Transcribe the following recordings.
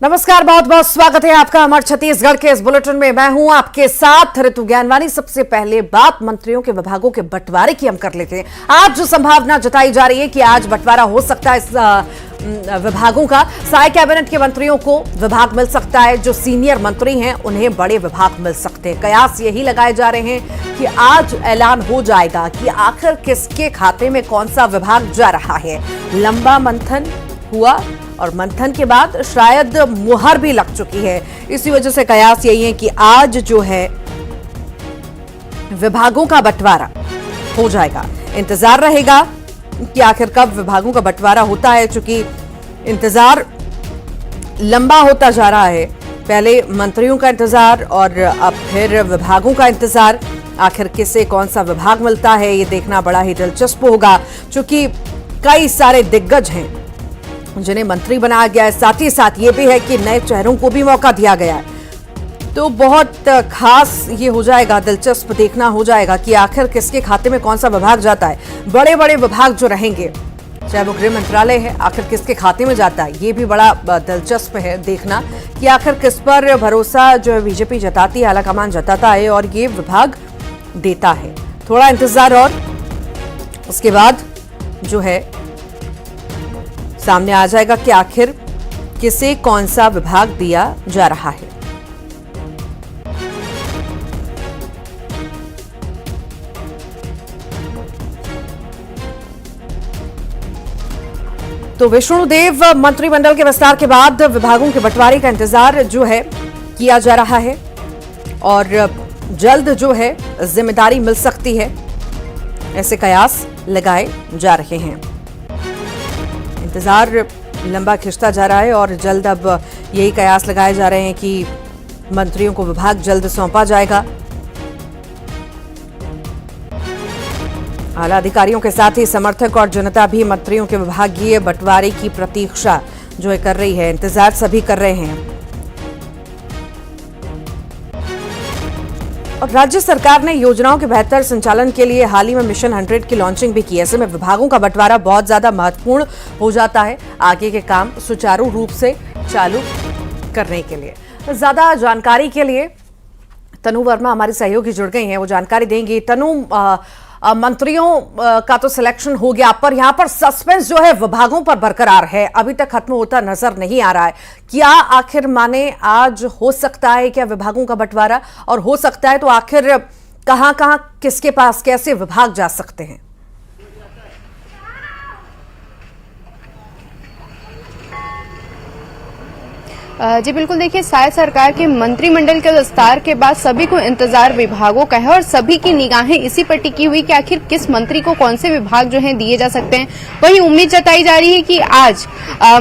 नमस्कार, बहुत बहुत स्वागत है आपका हमारे छत्तीसगढ़ के इस बुलेटिन में। मैं हूं आपके साथ ऋतु ज्ञानवानी। सबसे पहले बात मंत्रियों के विभागों के बंटवारे की हम कर लेते हैं। आज जो संभावना जताई जा रही है कि आज बंटवारा हो सकता है इस विभागों का। साय कैबिनेट के मंत्रियों को विभाग मिल सकता है, जो सीनियर मंत्री हैं उन्हें बड़े विभाग मिल सकते हैं। कयास यही लगाए जा रहे हैं कि आज ऐलान हो जाएगा कि आखिर किसके खाते में कौन सा विभाग जा रहा है। लंबा मंथन हुआ और मंथन के बाद शायद मुहर भी लग चुकी है। इसी वजह से कयास यही है कि आज जो है विभागों का बंटवारा हो जाएगा। इंतजार रहेगा कि आखिर कब विभागों का बंटवारा होता है, चूंकि इंतजार लंबा होता जा रहा है। पहले मंत्रियों का इंतजार और अब फिर विभागों का इंतजार। आखिर किसे कौन सा विभाग मिलता है ये देखना बड़ा ही दिलचस्प होगा, चूंकि कई सारे दिग्गज हैं जिन्हें मंत्री बनाया गया है। साथ ही साथ ये भी है कि नए चेहरों को भी मौका दिया गया है। तो बहुत खास ये हो जाएगा, दिलचस्प देखना हो जाएगा कि आखिर किसके खाते में कौन सा विभाग जाता है। बड़े बड़े विभाग जो रहेंगे, चाहे वो गृह मंत्रालय है, आखिर किसके खाते में जाता है ये भी बड़ा दिलचस्प है देखना कि आखिर किस पर भरोसा जो है बीजेपी जताती है, आलाकमान जताता है और ये विभाग देता है। थोड़ा इंतजार और उसके बाद जो है सामने आ जाएगा कि आखिर किसे कौन सा विभाग दिया जा रहा है। तो विष्णुदेव मंत्रिमंडल के विस्तार के बाद विभागों के बंटवारे का इंतजार जो है किया जा रहा है और जल्द जो है जिम्मेदारी मिल सकती है, ऐसे कयास लगाए जा रहे हैं। इंतजार लंबा खिंचता जा रहा है और जल्द अब यही कयास लगाए जा रहे हैं कि मंत्रियों को विभाग जल्द सौंपा जाएगा। आला अधिकारियों के साथ ही समर्थक और जनता भी मंत्रियों के विभागीय बंटवारे की प्रतीक्षा जो है कर रही है। इंतजार सभी कर रहे हैं और राज्य सरकार ने योजनाओं के बेहतर संचालन के लिए हाल ही में मिशन 100 की लॉन्चिंग भी की है। ऐसे में विभागों का बंटवारा बहुत ज्यादा महत्वपूर्ण हो जाता है आगे के काम सुचारू रूप से चालू करने के लिए। ज्यादा जानकारी के लिए तनु वर्मा हमारी सहयोगी जुड़ गई हैं, वो जानकारी देंगी। तनु, मंत्रियों का तो सिलेक्शन हो गया, पर यहां पर सस्पेंस जो है विभागों पर बरकरार है, अभी तक खत्म होता नजर नहीं आ रहा है। क्या आखिर माने आज हो सकता है क्या विभागों का बंटवारा, और हो सकता है तो आखिर कहां कहां किसके पास कैसे विभाग जा सकते हैं? जी बिल्कुल, देखिए साय सरकार के मंत्रिमंडल के विस्तार के बाद सभी को इंतजार विभागों का है और सभी की निगाहें इसी पर टिकी हुई कि आखिर किस मंत्री को कौन से विभाग जो है दिए जा सकते हैं। वहीं उम्मीद जताई जा रही है कि आज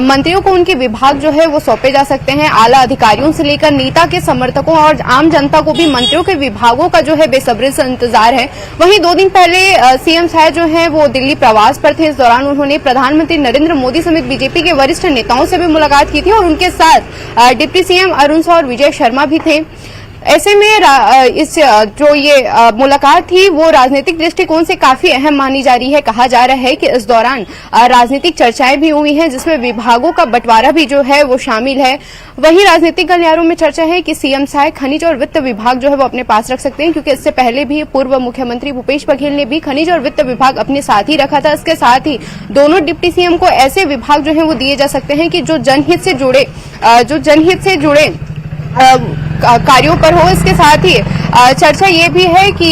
मंत्रियों को उनके विभाग जो है वो सौंपे जा सकते हैं। आला अधिकारियों से लेकर नेता के समर्थकों और आम जनता को भी मंत्रियों के विभागों का जो है बेसब्री से इंतजार है। वहीं 2 दिन पहले सीएम साय जो है वो दिल्ली प्रवास पर थे। इस दौरान उन्होंने प्रधानमंत्री नरेंद्र मोदी समेत बीजेपी के वरिष्ठ नेताओं से भी मुलाकात की थी और उनके साथ डिप्टी सीएम अरुण साह और विजय शर्मा भी थे। ऐसे में इस जो ये मुलाकात थी वो राजनीतिक दृष्टिकोण से काफी अहम मानी जा रही है। कहा जा रहा है कि इस दौरान राजनीतिक चर्चाएं भी हुई हैं, जिसमें विभागों का बंटवारा भी जो है वो शामिल है। वहीं राजनीतिक गलियारों में चर्चा है कि सीएम साय खनिज और वित्त विभाग जो है वो अपने पास रख सकते हैं, क्योंकि इससे पहले भी पूर्व मुख्यमंत्री भूपेश बघेल ने भी खनिज और वित्त विभाग अपने साथ ही रखा था। इसके साथ ही दोनों डिप्टी सीएम को ऐसे विभाग जो है वो दिए जा सकते हैं कि जो जनहित से जुड़े कार्यों पर हो। इसके साथ ही चर्चा ये भी है कि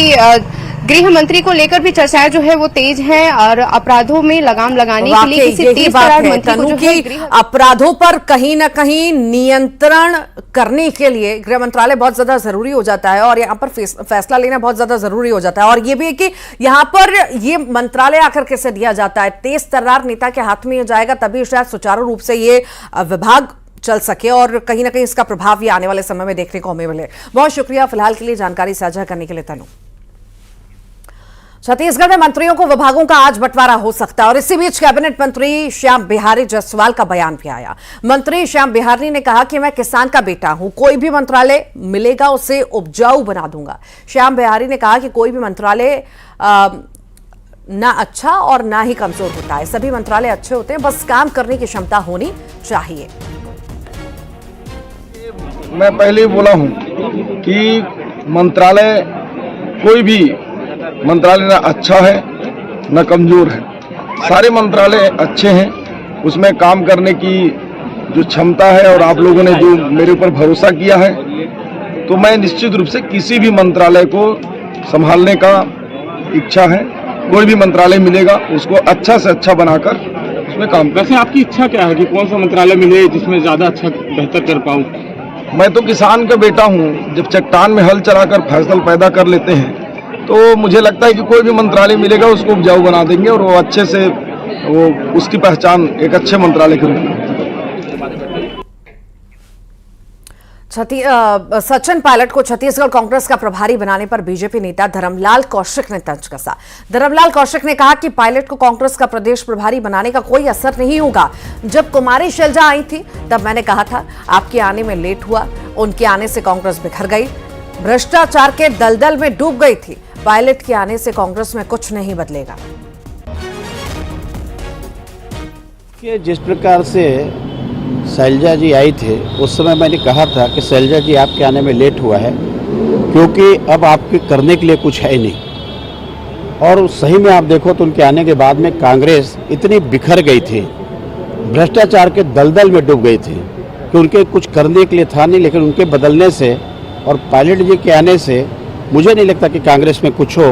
गृह मंत्री को लेकर भी चर्चाएं जो है वो तेज हैं और अपराधों में लगाम लगाने के लिए किसी तेज तर्रार मंत्री को जो है अपराधों पर कहीं ना कहीं नियंत्रण करने के लिए गृह मंत्रालय बहुत ज्यादा जरूरी हो जाता है और यहाँ पर फैसला लेना बहुत ज्यादा जरूरी हो जाता है। और ये भी है कि यहाँ पर ये मंत्रालय आकर किसे दिया जाता है, तेज तर्रार नेता के हाथ में जाएगा तभी शायद सुचारू रूप से ये विभाग चल सके और कहीं ना कहीं इसका प्रभाव ये आने वाले समय में देखने को हमें मिले। बहुत शुक्रिया फिलहाल के लिए जानकारी साझा करने के लिए तनु। छत्तीसगढ़ में मंत्रियों को विभागों का आज बंटवारा हो सकता है और इसी बीच कैबिनेट मंत्री श्याम बिहारी जायसवाल का बयान भी आया। मंत्री श्याम बिहारी ने कहा कि मैं किसान का बेटा हूं, कोई भी मंत्रालय मिलेगा उसे उपजाऊ बना दूंगा। श्याम बिहारी ने कहा कि कोई भी मंत्रालय ना अच्छा और ना ही कमजोर होता है, सभी मंत्रालय अच्छे होते हैं, बस काम करने की क्षमता होनी चाहिए। मैं पहले ही बोला हूँ कि मंत्रालय कोई भी मंत्रालय ना अच्छा है न कमजोर है, सारे मंत्रालय अच्छे हैं। उसमें काम करने की जो क्षमता है और आप लोगों ने जो मेरे ऊपर भरोसा किया है, तो मैं निश्चित रूप से किसी भी मंत्रालय को संभालने का इच्छा है। कोई भी मंत्रालय मिलेगा उसको अच्छा से अच्छा बनाकर उसमें काम कर। वैसे आपकी इच्छा क्या है कि कौन सा मंत्रालय मिले जिसमें ज्यादा अच्छा बेहतर कर पाऊँ? मैं तो किसान का बेटा हूँ। जब चट्टान में हल चलाकर फसल पैदा कर लेते हैं तो मुझे लगता है कि कोई भी मंत्रालय मिलेगा उसको उपजाऊ बना देंगे और वो अच्छे से वो उसकी पहचान एक अच्छे मंत्रालय के रूप में। सचिन पायलट को छत्तीसगढ़ कांग्रेस का प्रभारी बनाने पर बीजेपी नेता धर्मलाल कौशिक ने तंज कसा। धर्मलाल कौशिक ने कहा कि पायलट को कांग्रेस का प्रदेश प्रभारी बनाने का कोई असर नहीं होगा। जब कुमारी शैलजा आई थी तब मैंने कहा था आपके आने में लेट हुआ, उनके आने से कांग्रेस बिखर गई, भ्रष्टाचार के दलदल में डूब गई थी। पायलट के आने से कांग्रेस में कुछ नहीं बदलेगा। जिस प्रकार से शैलजा जी आई थे उस समय मैंने कहा था कि शैलजा जी आपके आने में लेट हुआ है क्योंकि अब आपके करने के लिए कुछ है नहीं। और सही में आप देखो तो उनके आने के बाद में कांग्रेस इतनी बिखर गई थी, भ्रष्टाचार के दलदल में डूब गई थी कि उनके कुछ करने के लिए था नहीं। लेकिन उनके बदलने से और पायलट जी के आने से मुझे नहीं लगता कि कांग्रेस में कुछ हो।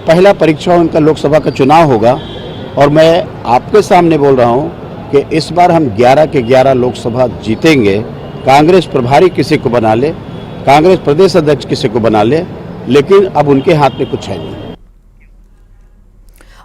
पहला परीक्षा उनका लोकसभा का चुनाव होगा और मैं आपके सामने बोल रहा हूँ कि इस बार हम 11 के 11 लोकसभा जीतेंगे। कांग्रेस प्रभारी किसी को बना ले, कांग्रेस प्रदेश अध्यक्ष किसी को बना ले, लेकिन अब उनके हाथ में कुछ है नहीं।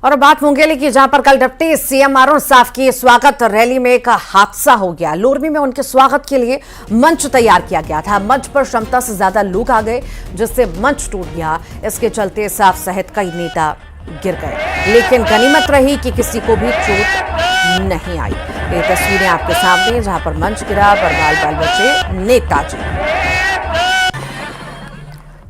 और बात मुंगेली की, जहां पर कल डिप्टी सीएम अरुण साफ की स्वागत रैली में एक हादसा हो गया। लोरमी में उनके स्वागत के लिए मंच तैयार किया गया था। मंच पर क्षमता से ज्यादा लोग आ गए जिससे मंच टूट गया। इसके चलते साफ सहित कई नेता गिर गए, लेकिन गनीमत रही कि किसी को भी चोट नहीं आई। ये तस्वीरें आपके सामने जहां पर मंच गिरा पर बाल बचे नेताजी।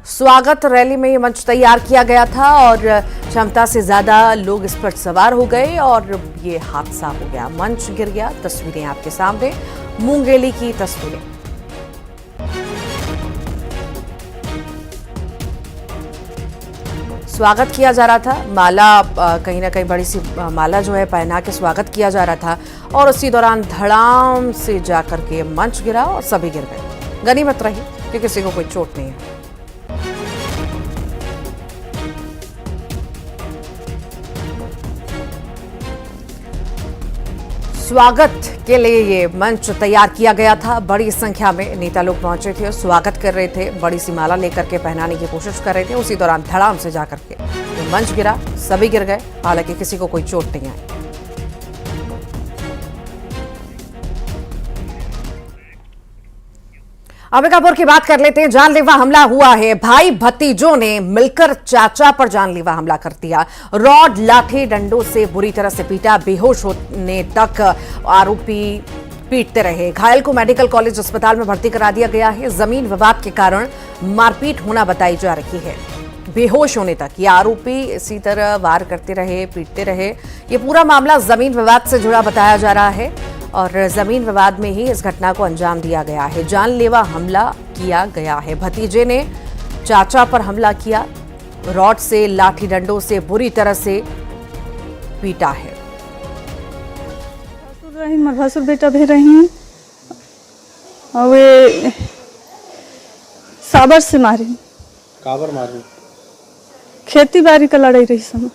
स्वागत रैली में ये मंच तैयार किया गया था और क्षमता से ज्यादा लोग इस पर सवार हो गए और ये हादसा हो गया, मंच गिर गया। तस्वीरें आपके सामने, मुंगेली की तस्वीरें। स्वागत किया जा रहा था, माला कहीं ना कहीं बड़ी सी माला जो है पहना के स्वागत किया जा रहा था और उसी दौरान धड़ाम से जाकर के मंच गिरा और सभी गिर गए। गनीमत रही कि किसी को कोई चोट नहीं है। स्वागत के लिए ये मंच तैयार किया गया था। बड़ी संख्या में नेता लोग पहुंचे थे, स्वागत कर रहे थे, बड़ी सी माला लेकर के पहनाने की कोशिश कर रहे थे। उसी दौरान धड़ाम से जाकर के ये मंच गिरा, सभी गिर गए। हालांकि किसी को कोई चोट नहीं आई। अंबिकापुर की बात कर लेते हैं। जानलेवा हमला हुआ है। भाई भतीजों ने मिलकर चाचा पर जानलेवा हमला कर दिया। रॉड, लाठी, डंडों से बुरी तरह से पीटा, बेहोश होने तक आरोपी पीटते रहे। घायल को मेडिकल कॉलेज अस्पताल में भर्ती करा दिया गया है। जमीन विवाद के कारण मारपीट होना बताई जा रही है। बेहोश होने तक ये आरोपी इसी तरह वार करते रहे, पीटते रहे। ये पूरा मामला जमीन विवाद से जुड़ा बताया जा रहा है और जमीन विवाद में ही इस घटना को अंजाम दिया गया है। जानलेवा हमला किया गया है। भतीजे ने चाचा पर हमला किया, रॉड से, लाठी डंडों से बुरी तरह से पीटा है। भसुर बेटा भी रही और वे साबर से मारी। काबर मारी? खेती बाड़ी का लड़ाई रही समय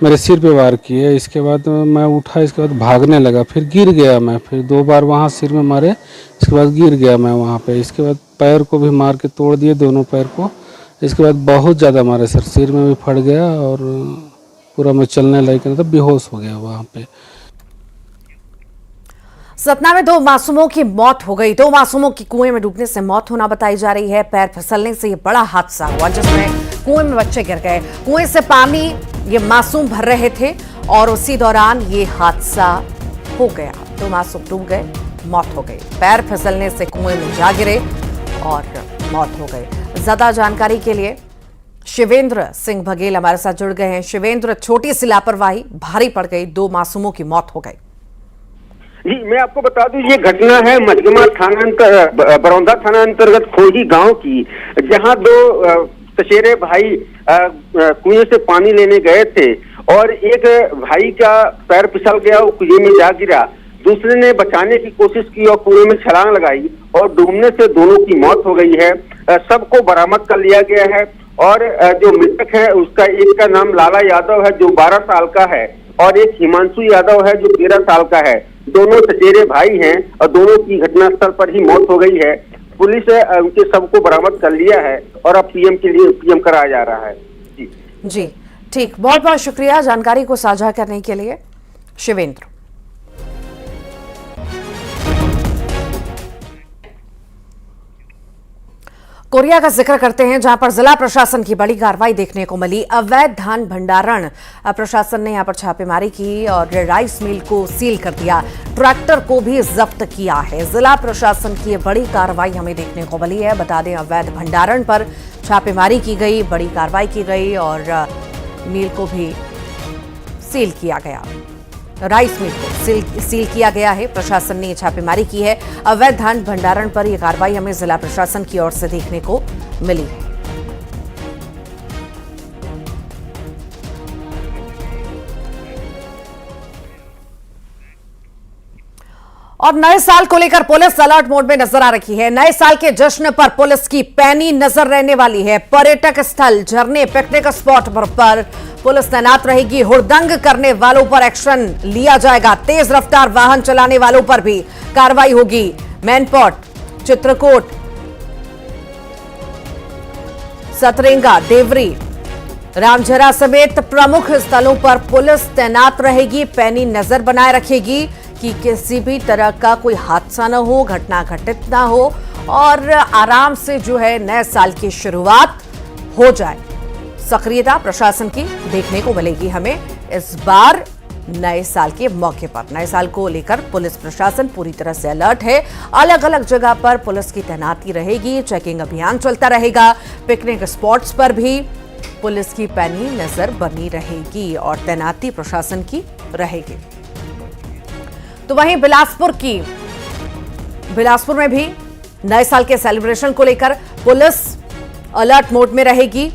मेरे सिर पे वार किए। इसके बाद मैं उठा, इसके बाद भागने लगा, फिर गिर गया मैं। फिर 2 बार वहाँ सिर में मारे, इसके बाद गिर गया मैं वहाँ पे। इसके बाद पैर को भी मार के तोड़ दिए, दोनों पैर को। इसके बाद बहुत ज़्यादा मारे सर, सिर में भी फट गया और पूरा मैं चलने लायक नहीं था, बेहोश हो गया वहाँ पे। सतना में 2 मासूमों की मौत हो गई। 2 मासूमों की कुएं में डूबने से मौत होना बताई जा रही है। पैर फिसलने से ये बड़ा हादसा हुआ जिसमें कुएं में बच्चे गिर गए। कुएं से पानी ये मासूम भर रहे थे और उसी दौरान ये हादसा हो गया। 2 मासूम डूब गए, मौत हो गई। पैर फिसलने से कुएं में जा गिरे और मौत हो गई। ज्यादा जानकारी के लिए शिवेंद्र सिंह बघेल हमारे साथ जुड़ गए हैं। शिवेंद्र, छोटी सी लापरवाही भारी पड़ गई, 2 मासूमों की मौत हो गई। जी, मैं आपको बता दूं, ये घटना है मजगमा थाना बरौंदा थाना अंतर्गत खोही गांव की, जहां दो सचेरे भाई कुएं से पानी लेने गए थे और एक भाई का पैर फिसल गया, वो कुएं में जा गिरा। दूसरे ने बचाने की कोशिश की और कुएं में छलांग लगाई और डूबने से दोनों की मौत हो गई है। सबको बरामद कर लिया गया है और जो मृतक है उसका एक का नाम लाला यादव है जो 12 साल का है और एक हिमांशु यादव है जो 13 साल का है। दोनों सचेरे भाई हैं और दोनों की घटनास्थल पर ही मौत हो गई है। पुलिस उनके सबको बरामद कर लिया है और अब पीएम कराया जा रहा है। जी ठीक, बहुत बहुत शुक्रिया जानकारी को साझा करने के लिए शिवेंद्र। कोरिया का जिक्र करते हैं, जहां पर जिला प्रशासन की बड़ी कार्रवाई देखने को मिली। अवैध धान भंडारण प्रशासन ने यहां पर छापेमारी की और राइस मिल को सील कर दिया, ट्रैक्टर को भी जब्त किया है। जिला प्रशासन की बड़ी कार्रवाई हमें देखने को मिली है। बता दें, अवैध भंडारण पर छापेमारी की गई, बड़ी कार्रवाई की गई और मिल को भी सील किया गया, राइस मिल को सील किया गया है। प्रशासन ने छापेमारी की है। अवैध धान भंडारण पर यह कार्रवाई हमें जिला प्रशासन की ओर से देखने को मिली। और नए साल को लेकर पुलिस अलर्ट मोड में नजर आ रही है। नए साल के जश्न पर पुलिस की पैनी नजर रहने वाली है। पर्यटक स्थल, झरने, पिकनिक स्पॉट पर पुलिस तैनात रहेगी। हुड़दंग करने वालों पर एक्शन लिया जाएगा। तेज रफ्तार वाहन चलाने वालों पर भी कार्रवाई होगी। मैनपॉट, चित्रकूट, सतरेंगा, देवरी, रामझरा समेत प्रमुख स्थलों पर पुलिस तैनात रहेगी, पैनी नजर बनाए रखेगी कि किसी भी तरह का कोई हादसा न हो, घटना घटित ना हो और आराम से जो है नए साल की शुरुआत हो जाए। सक्रियता प्रशासन की देखने को मिलेगी हमें इस बार नए साल के मौके पर। नए साल को लेकर पुलिस प्रशासन पूरी तरह से अलर्ट है। अलग अलग जगह पर पुलिस की तैनाती रहेगी, चेकिंग अभियान चलता रहेगा। पिकनिक स्पॉट्स पर भी पुलिस की पैनी नजर बनी रहेगी और तैनाती प्रशासन की रहेगी। तो वहीं बिलासपुर में भी नए साल के सेलिब्रेशन को लेकर पुलिस अलर्ट मोड में रहेगी।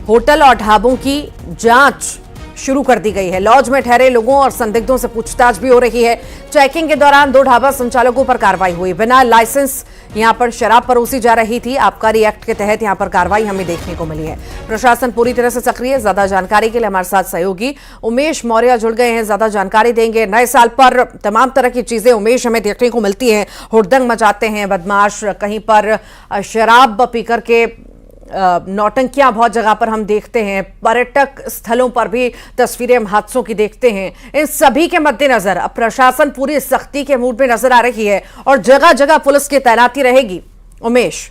होटल और ढाबों की जांच शुरू कर दी गई है। लॉज में ठहरे लोगों और संदिग्धों से पूछताछ भी हो रही है। चेकिंग के दौरान 2 ढाबा संचालकों पर कार्रवाई हुई। बिना लाइसेंस यहां पर शराब परोसी जा रही थी। आबकारी एक्ट के तहत यहां पर कार्रवाई हमें देखने को मिली है। प्रशासन पूरी तरह से सक्रिय। ज्यादा जानकारी के लिए हमारे साथ सहयोगी उमेश मौर्य जुड़ गए हैं, ज्यादा जानकारी देंगे। नए साल पर तमाम तरह की चीजें उमेश हमें देखने को मिलती हैं। हुड़दंग मचाते हैं बदमाश, कहीं पर शराब पीकर के नौटंकियां बहुत जगह पर हम देखते हैं। पर्यटक स्थलों पर भी तस्वीरें हम हादसों की देखते हैं। इन सभी के मद्देनजर अब प्रशासन पूरी सख्ती के मूड में नजर आ रही है और जगह जगह पुलिस की तैनाती रहेगी। उमेश,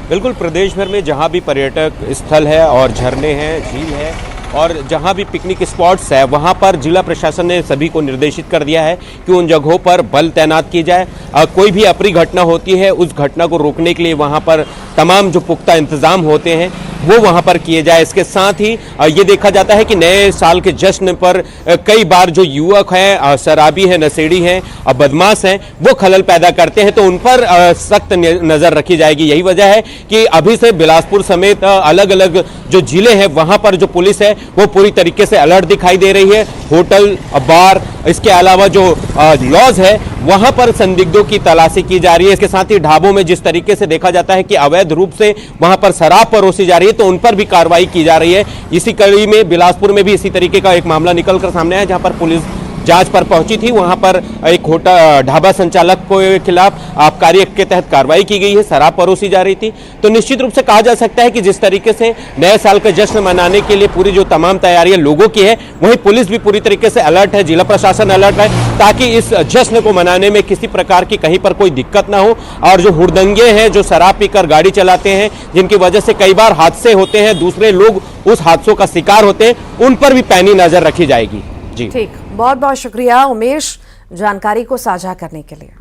बिल्कुल, प्रदेश भर में जहां भी पर्यटक स्थल है और झरने हैं, झील है और जहां भी पिकनिक स्पॉट्स है, वहां पर जिला प्रशासन ने सभी को निर्देशित कर दिया है कि उन जगहों पर बल तैनात की जाए। कोई भी अप्रिय घटना होती है, उस घटना को रोकने के लिए वहां पर तमाम जो पुख्ता इंतजाम होते हैं वो वहां पर किए जाए। इसके साथ ही ये देखा जाता है कि नए साल के जश्न पर कई बार जो युवक हैं, शराबी हैं, नशेड़ी हैं, बदमाश हैं, वो खलल पैदा करते हैं, तो उन पर सख्त नजर रखी जाएगी। यही वजह है कि अभी से बिलासपुर समेत अलग अलग जो जिले हैं वहां पर जो पुलिस है वो पूरी तरीके से अलर्ट दिखाई दे रही है। होटल, बार, इसके अलावा जो लॉज है वहां पर संदिग्धों की तलाशी की जा रही है। इसके साथ ही ढाबों में जिस तरीके से देखा जाता है कि अवैध रूप से वहां पर शराब परोसी जा रही है, तो उन पर भी कार्रवाई की जा रही है। इसी कड़ी में बिलासपुर में भी इसी तरीके का एक मामला निकलकर सामने आया, जहां पर पुलिस जांच पर पहुंची थी। वहां पर एक होटल ढाबा संचालक के खिलाफ आबकारी एक्ट के तहत कार्रवाई की गई है, शराब परोसी जा रही थी। तो निश्चित रूप से कहा जा सकता है कि जिस तरीके से नए साल का जश्न मनाने के लिए पूरी जो तमाम तैयारियां लोगों की है, वहीं पुलिस भी पूरी तरीके से अलर्ट है, जिला प्रशासन अलर्ट है, ताकि इस जश्न को मनाने में किसी प्रकार की कहीं पर कोई दिक्कत ना हो। और जो हुड़दंगे हैं, जो शराब पीकर गाड़ी चलाते हैं, जिनकी वजह से कई बार हादसे होते हैं, दूसरे लोग उस हादसों का शिकार होते हैं, उन पर भी पैनी नजर रखी जाएगी। जी ठीक, बहुत बहुत शुक्रिया उमेश जानकारी को साझा करने के लिए।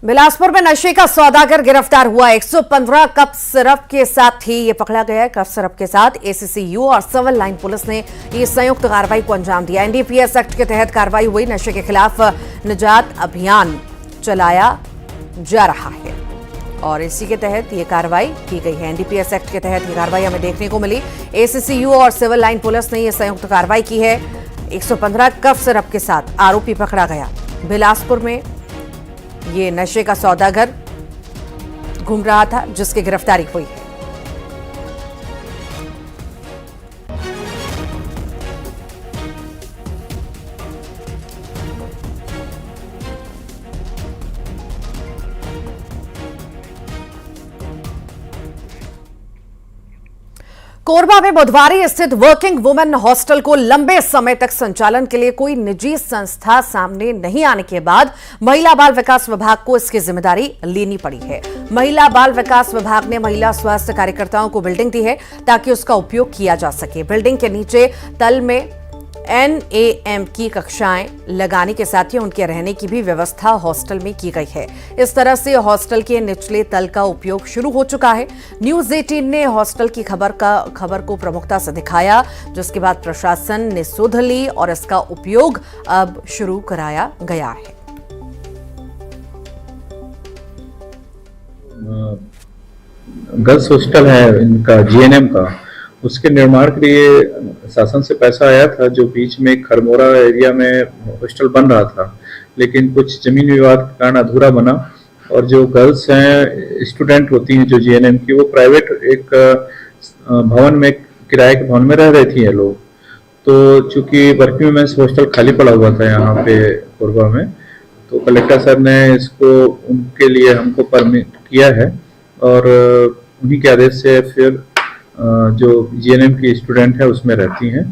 बिलासपुर में नशे का सौदागर गिरफ्तार हुआ। 115 कप सिरप के साथ ही ये पकड़ा गया है। कप सिरप के साथ एसीसीयू और सिविल लाइन पुलिस ने ये संयुक्त कार्रवाई को अंजाम दिया। एनडीपीएस एक्ट के तहत कार्रवाई हुई। नशे के खिलाफ निजात अभियान चलाया जा रहा है और इसी के तहत ये कार्रवाई की गई है। एनडीपीएस एक्ट के तहत ये कार्रवाई हमें देखने को मिली। एसीसीयू और सिविल लाइन पुलिस ने ये संयुक्त कार्रवाई की है। 115 कप सिरप के साथ आरोपी पकड़ा गया। बिलासपुर में ये नशे का सौदागर घूम रहा था जिसकी गिरफ्तारी हुई है। कोरबा में बुधवारी स्थित वर्किंग वुमेन हॉस्टल को लंबे समय तक संचालन के लिए कोई निजी संस्था सामने नहीं आने के बाद महिला बाल विकास विभाग को इसकी जिम्मेदारी लेनी पड़ी है। महिला बाल विकास विभाग ने महिला स्वास्थ्य कार्यकर्ताओं को बिल्डिंग दी है ताकि उसका उपयोग किया जा सके। बिल्डिंग के नीचे तल में NAM की कक्षाएं लगाने के साथ ही उनके रहने की भी व्यवस्था हॉस्टल में की गई है। इस तरह से हॉस्टल के निचले तल का उपयोग शुरू हो चुका है। न्यूज 18 ने हॉस्टल की खबर को प्रमुखता से दिखाया, जिसके बाद प्रशासन ने सुध ली और इसका उपयोग अब शुरू कराया गया है। गर्ल्स हॉस्टल है इनका GNM का, उसके निर्माण के लिए शासन से पैसा आया था, जो बीच में खरमोरा एरिया में हॉस्टल बन रहा था, लेकिन कुछ जमीन विवाद के कारण अधूरा बना। और जो गर्ल्स हैं, स्टूडेंट होती हैं जो GNM की, वो प्राइवेट एक भवन में, किराए के भवन में रह रही थी ये लोग। तो चूंकि वर्किंग वुमेन्स हॉस्टल खाली पड़ा हुआ था यहाँ पे कोरबा में, तो कलेक्टर साहब ने इसको उनके लिए हमको परमिट किया है और उन्हीं के आदेश से फिर जो GNM की स्टूडेंट है उसमें रहती हैं।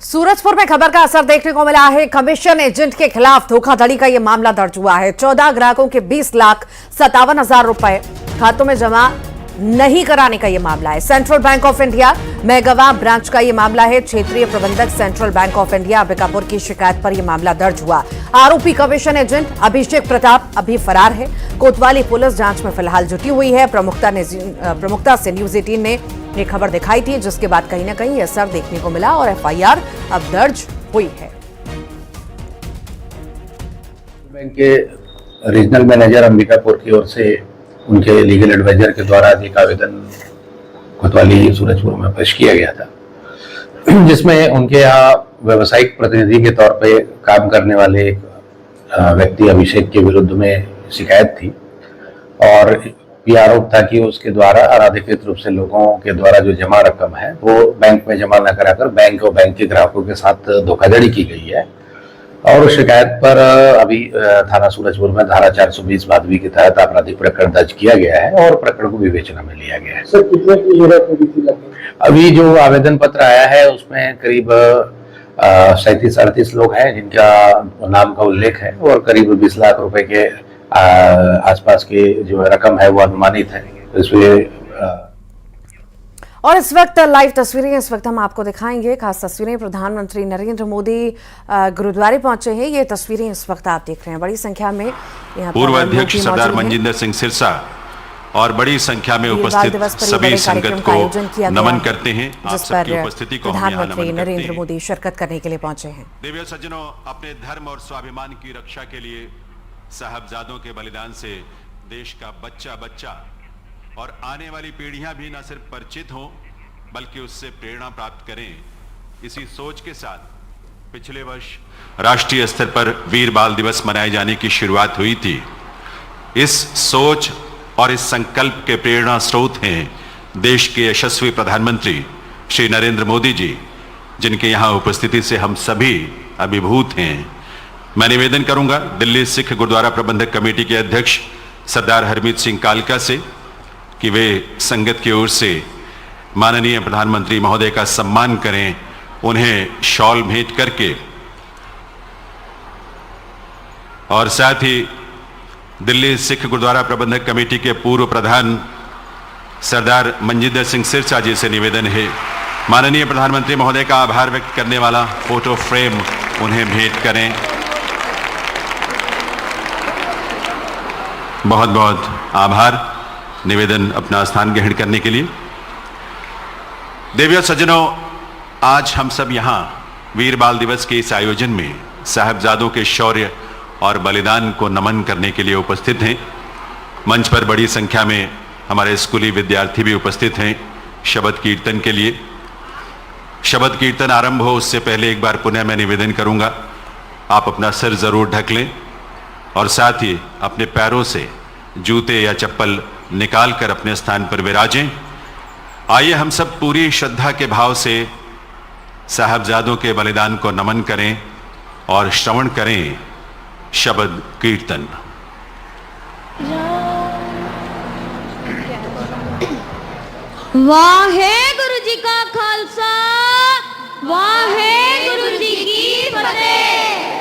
सूरजपुर में खबर का असर देखने को मिला है। कमीशन एजेंट के खिलाफ धोखाधड़ी का यह मामला दर्ज हुआ है। 14 ग्राहकों के 20,57,000 रुपए खातों में जमा नहीं कराने का यह मामला है। सेंट्रल बैंक ऑफ इंडिया मेगावा ब्रांच का यह मामला है। क्षेत्रीय प्रबंधक central bank of India Ambikapur की शिकायत पर यह मामला दर्ज हुआ। आरोपी कमीशन एजेंट अभिषेक प्रताप अभी फरार है। कोतवाली पुलिस जांच में फिलहाल जुटी हुई है। प्रमुखता से न्यूज 18 ने यह खबर दिखाई थी, जिसके बाद कहीं ना कहीं असर देखने को मिला और FIR अब दर्ज हुई है। बैंक के रीजनल मैनेजर अंबिकापुर की ओर से उनके लीगल एडवाइजर के द्वारा एक आवेदन कोतवाली सूरजपुर में पेश किया गया था, जिसमें उनके यहाँ व्यावसायिक प्रतिनिधि के तौर पे काम करने वाले एक व्यक्ति अभिषेक के विरुद्ध में शिकायत थी और ये आरोप था कि उसके द्वारा अनाधिकृत रूप से लोगों के द्वारा जो जमा रकम है वो बैंक में जमा न कराकर बैंक और बैंक के ग्राहकों के साथ धोखाधड़ी की गई है। और उस शिकायत पर अभी थाना सूरजपुर में धारा 420 भादवी के तहत आपराधिक प्रकरण दर्ज किया गया है और प्रकरण को विवेचना में लिया गया है। सर, कितने की जरूरत होगी? अभी जो आवेदन पत्र आया है उसमें करीब 37-38 लोग हैं जिनका नाम का उल्लेख है और करीब 20 लाख रुपए के आसपास की जो रकम है वो अनुमानित है। इसमें और इस वक्त लाइव तस्वीरें इस वक्त हम आपको दिखाएंगे, खास तस्वीरें। प्रधानमंत्री नरेंद्र मोदी गुरुद्वारे पहुंचे हैं। ये तस्वीरें इस वक्त आप देख रहे हैं। बड़ी संख्या में यहाँ पूर्व अध्यक्ष सरदार मनजिंदर सिंह सिरसा और बड़ी संख्या में उपस्थित सभी संगत को नमन करते हैं। आप सबकी उपस्थिति को प्रधानमंत्री नरेंद्र मोदी शिरकत करने के लिए पहुंचे हैं। देवियों सज्जनों, अपने धर्म और स्वाभिमान की रक्षा के लिए साहबजादों के बलिदान से देश का बच्चा बच्चा और आने वाली पीढ़ियां भी न सिर्फ परिचित हों बल्कि उससे प्रेरणा प्राप्त करें। इसी सोच के साथ पिछले वर्ष राष्ट्रीय स्तर पर वीर बाल दिवस मनाए जाने की शुरुआत हुई थी। इस सोच और इस संकल्प के प्रेरणा स्रोत हैं देश के यशस्वी प्रधानमंत्री श्री नरेंद्र मोदी जी, जिनके यहाँ उपस्थिति से हम सभी अभिभूत हैं। मैं निवेदन करूंगा दिल्ली सिख गुरुद्वारा प्रबंधक कमेटी के अध्यक्ष सरदार हरमीत सिंह कालका से कि वे संगत की ओर से माननीय प्रधानमंत्री महोदय का सम्मान करें, उन्हें शॉल भेंट करके, और साथ ही दिल्ली सिख गुरुद्वारा प्रबंधक कमेटी के पूर्व प्रधान सरदार मनजिंदर सिंह सिरसा जी से निवेदन है माननीय प्रधानमंत्री महोदय का आभार व्यक्त करने वाला फोटो फ्रेम उन्हें भेंट करें। बहुत बहुत आभार निवेदन अपना स्थान ग्रहण करने के लिए। देवी और सज्जनों, आज हम सब यहाँ वीर बाल दिवस के इस आयोजन में साहबजादों के शौर्य और बलिदान को नमन करने के लिए उपस्थित हैं। मंच पर बड़ी संख्या में हमारे स्कूली विद्यार्थी भी उपस्थित हैं शबद कीर्तन के लिए। शबद कीर्तन आरंभ हो उससे पहले एक बार पुनः मैं निवेदन करूंगा, आप अपना सिर जरूर ढक लें और साथ ही अपने पैरों से जूते या चप्पल निकाल कर अपने स्थान पर विराजें। आइए हम सब पूरी श्रद्धा के भाव से साहबजादों के बलिदान को नमन करें और श्रवण करें शबद कीर्तन। वाहे गुरु जी का खालसा, वाहे गुरु जी की फतेह।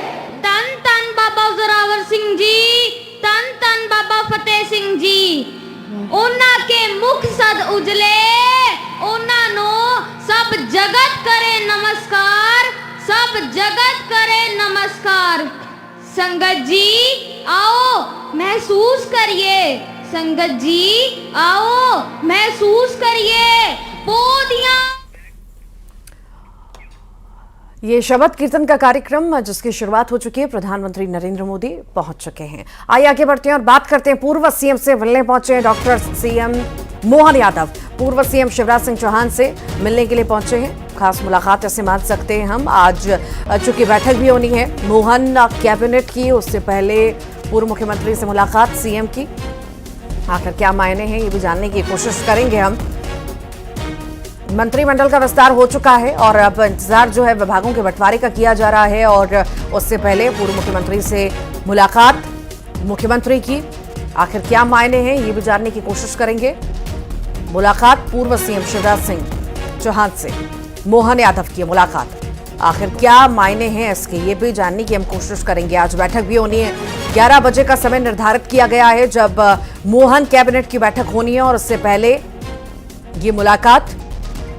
तन तन बाबा जोरावर सिंह जी, तन तन बाबा फतेह सिंह जी। उन्ना के मुख सद उजले, उन्ना नो सब जगत करे नमस्कार, सब जगत करे नमस्कार। संगत जी आओ महसूस करिए, संगत जी आओ महसूस करिए पोदियां। ये शबद कीर्तन का कार्यक्रम जिसकी शुरुआत हो चुकी है, प्रधानमंत्री नरेंद्र मोदी पहुंच चुके हैं। आइए आगे बढ़ते हैं और बात करते हैं पूर्व सीएम से मिलने पहुंचे हैं डॉक्टर सीएम मोहन यादव। पूर्व सीएम शिवराज सिंह चौहान से मिलने के लिए पहुंचे हैं। खास मुलाकात ऐसे मान सकते हैं हम। आज चूंकि बैठक भी होनी है मोहन कैबिनेट की, उससे पहले पूर्व मुख्यमंत्री से मुलाकात सीएम की। आखिर क्या मायने हैं ये भी जानने की कोशिश करेंगे हम। मंत्रिमंडल का विस्तार हो चुका है और अब इंतजार जो है विभागों के बंटवारे का किया जा रहा है और उससे पहले पूर्व मुख्यमंत्री से मुलाकात मुख्यमंत्री की। आखिर क्या मायने हैं ये भी जानने की कोशिश करेंगे। मुलाकात पूर्व सीएम शिवराज सिंह चौहान से मोहन यादव की मुलाकात, आखिर क्या मायने हैं इसके ये भी जानने की हम कोशिश करेंगे। आज बैठक भी होनी है, 11 बजे का समय निर्धारित किया गया है जब मोहन कैबिनेट की बैठक होनी है और उससे पहले ये मुलाकात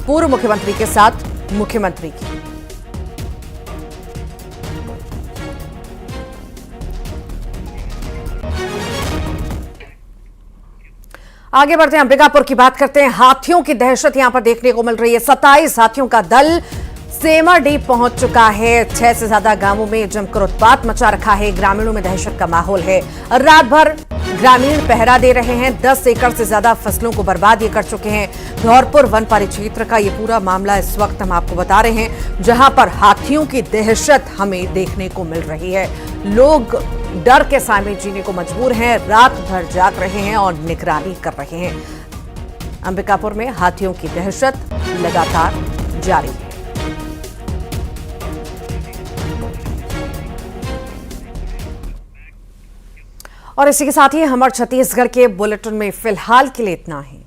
पूर्व मुख्यमंत्री के साथ मुख्यमंत्री की। आगे बढ़ते हैं, अंबिकापुर की बात करते हैं। हाथियों की दहशत यहां पर देखने को मिल रही है। 27 हाथियों का दल सेमरडीह पहुंच चुका है। 6 से ज्यादा गांवों में जमकर उत्पात मचा रखा है। ग्रामीणों में दहशत का माहौल है। रात भर ग्रामीण पहरा दे रहे हैं। 10 एकड़ से ज्यादा फसलों को बर्बाद ये कर चुके हैं। धौरपुर वन परिक्षेत्र का ये पूरा मामला इस वक्त हम आपको बता रहे हैं, जहां पर हाथियों की दहशत हमें देखने को मिल रही है। लोग डर के साए जीने को मजबूर हैं, रात भर जाग रहे हैं और निगरानी कर रहे हैं। अंबिकापुर में हाथियों की दहशत लगातार जारी है। और इसी के साथ ही हमारे छत्तीसगढ़ के बुलेटिन में फिलहाल के लिए इतना ही।